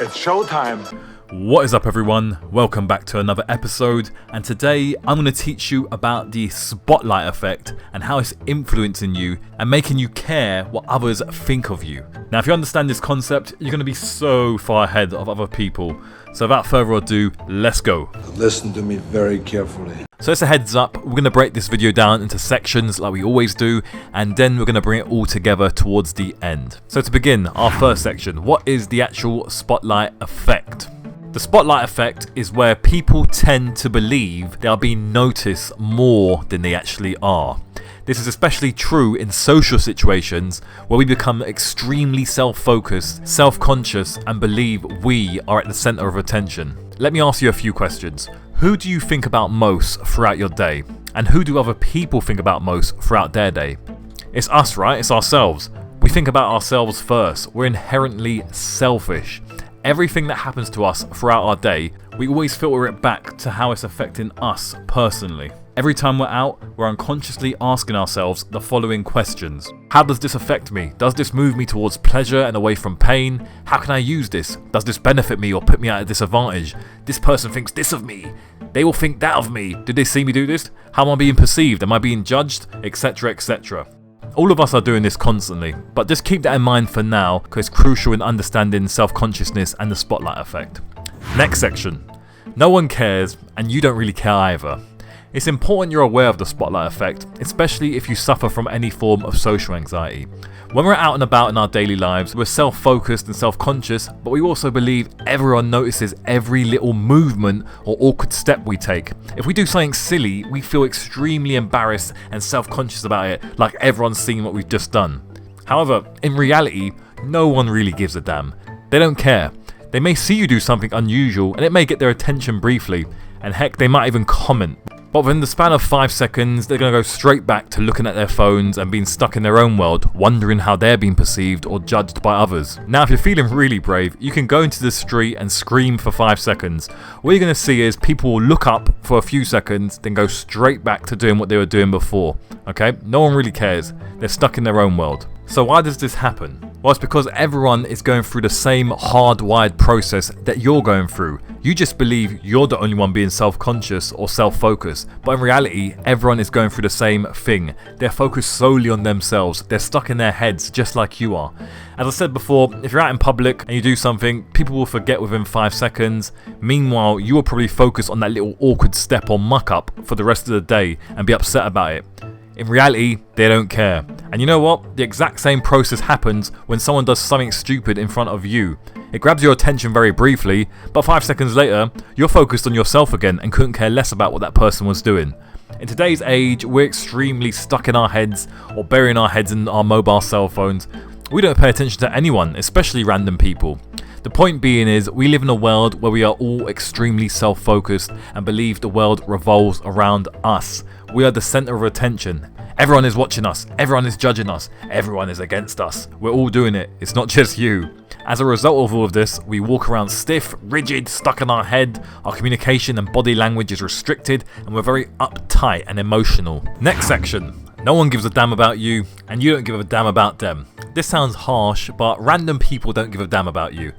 It's showtime. What is up, everyone? Welcome back to another episode, and today I'm going to teach you about the spotlight effect and how it's influencing you and making you care what others think of you. Now, if you understand this concept, you're going to be so far ahead of other people. So without further ado, let's go. Listen to me very carefully. So as a heads up, we're going to break this video down into sections like we always do, and then we're going to bring it all together towards the end. So to begin, our first section, what is the actual spotlight effect? The spotlight effect is where people tend to believe they are being noticed more than they actually are. This is especially true in social situations where we become extremely self-focused, self-conscious, and believe we are at the center of attention. Let me ask you a few questions. Who do you think about most throughout your day? And who do other people think about most throughout their day? It's us, right? It's ourselves. We think about ourselves first. We're inherently selfish. Everything that happens to us throughout our day, we always filter it back to how it's affecting us personally. Every time we're out, we're unconsciously asking ourselves the following questions. How does this affect me? Does this move me towards pleasure and away from pain? How can I use this? Does this benefit me or put me at a disadvantage? This person thinks this of me. They will think that of me. Did they see me do this? How am I being perceived? Am I being judged? Etc, etc. All of us are doing this constantly, but just keep that in mind for now because it's crucial in understanding self-consciousness and the spotlight effect. Next section. No one cares, and you don't really care either. It's important you're aware of the spotlight effect, especially if you suffer from any form of social anxiety. When we're out and about in our daily lives, we're self-focused and self-conscious, but we also believe everyone notices every little movement or awkward step we take. If we do something silly, we feel extremely embarrassed and self-conscious about it, like everyone's seen what we've just done. However, in reality, no one really gives a damn. They don't care. They may see you do something unusual and it may get their attention briefly, and heck, they might even comment. But within the span of 5 seconds, they're going to go straight back to looking at their phones and being stuck in their own world, wondering how they're being perceived or judged by others. Now, if you're feeling really brave, you can go into the street and scream for 5 seconds. What you're going to see is people will look up for a few seconds, then go straight back to doing what they were doing before. Okay? No one really cares. They're stuck in their own world. So why does this happen? Well, it's because everyone is going through the same hardwired process that you're going through. You just believe you're the only one being self-conscious or self-focused, but in reality, everyone is going through the same thing. They're focused solely on themselves. They're stuck in their heads just like you are. As I said before, if you're out in public and you do something, people will forget within 5 seconds. Meanwhile, you will probably focus on that little awkward step or muck-up for the rest of the day and be upset about it. In reality, they don't care. And you know what? The exact same process happens when someone does something stupid in front of you. It grabs your attention very briefly, but 5 seconds later, you're focused on yourself again and couldn't care less about what that person was doing. In today's age, we're extremely stuck in our heads or burying our heads in our mobile cell phones. We don't pay attention to anyone, especially random people. The point being is, we live in a world where we are all extremely self-focused and believe the world revolves around us. We are the center of attention. Everyone is watching us. Everyone is judging us. Everyone is against us. We're all doing it. It's not just you. As a result of all of this, we walk around stiff, rigid, stuck in our head. Our communication and body language is restricted, and we're very uptight and emotional. Next section. No one gives a damn about you, and you don't give a damn about them. This sounds harsh, but random people don't give a damn about you.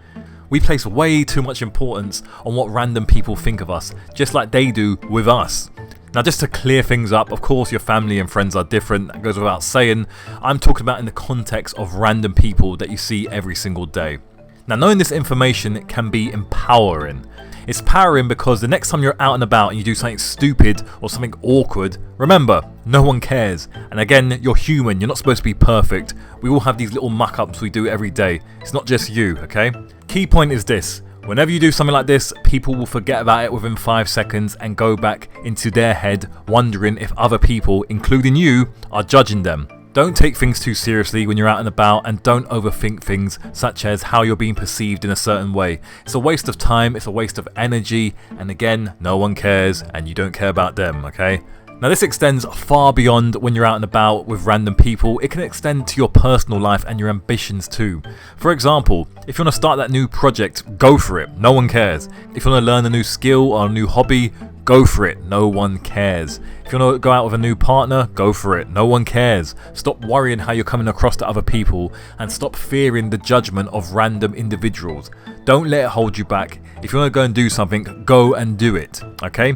We place way too much importance on what random people think of us, just like they do with us. Now, just to clear things up, of course your family and friends are different, that goes without saying. I'm talking about in the context of random people that you see every single day. Now, knowing this information can be empowering. It's powering because the next time you're out and about and you do something stupid or something awkward, remember, no one cares. And again, you're human, you're not supposed to be perfect. We all have these little muck-ups we do every day. It's not just you, okay? Key point is this. Whenever you do something like this, people will forget about it within 5 seconds and go back into their head wondering if other people, including you, are judging them. Don't take things too seriously when you're out and about, and don't overthink things such as how you're being perceived in a certain way. It's a waste of time, it's a waste of energy, and again, no one cares and you don't care about them, okay? Now, this extends far beyond when you're out and about with random people. It can extend to your personal life and your ambitions too. For example, if you want to start that new project, go for it. No one cares. If you want to learn a new skill or a new hobby, go for it, no one cares. If you want to go out with a new partner, go for it, no one cares. Stop worrying how you're coming across to other people and stop fearing the judgment of random individuals. Don't let it hold you back. If you want to go and do something, go and do it, okay?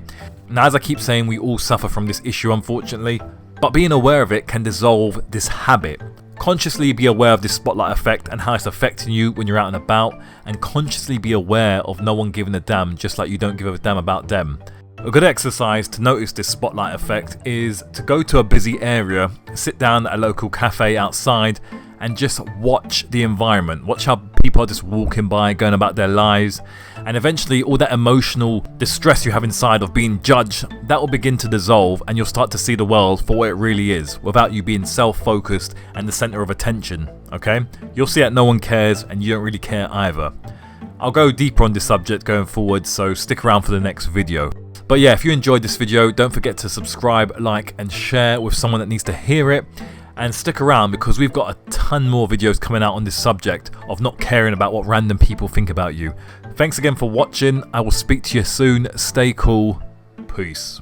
Now, as I keep saying, we all suffer from this issue, unfortunately, but being aware of it can dissolve this habit. Consciously be aware of this spotlight effect and how it's affecting you when you're out and about, and consciously be aware of no one giving a damn, just like you don't give a damn about them. A good exercise to notice this spotlight effect is to go to a busy area, sit down at a local cafe outside and just watch the environment. Watch how people are just walking by, going about their lives, and eventually all that emotional distress you have inside of being judged, that will begin to dissolve and you'll start to see the world for what it really is without you being self-focused and the center of attention, okay? You'll see that no one cares and you don't really care either. I'll go deeper on this subject going forward, so stick around for the next video. But yeah, if you enjoyed this video, don't forget to subscribe, like and share with someone that needs to hear it. And stick around because we've got a ton more videos coming out on this subject of not caring about what random people think about you. Thanks again for watching. I will speak to you soon. Stay cool. Peace.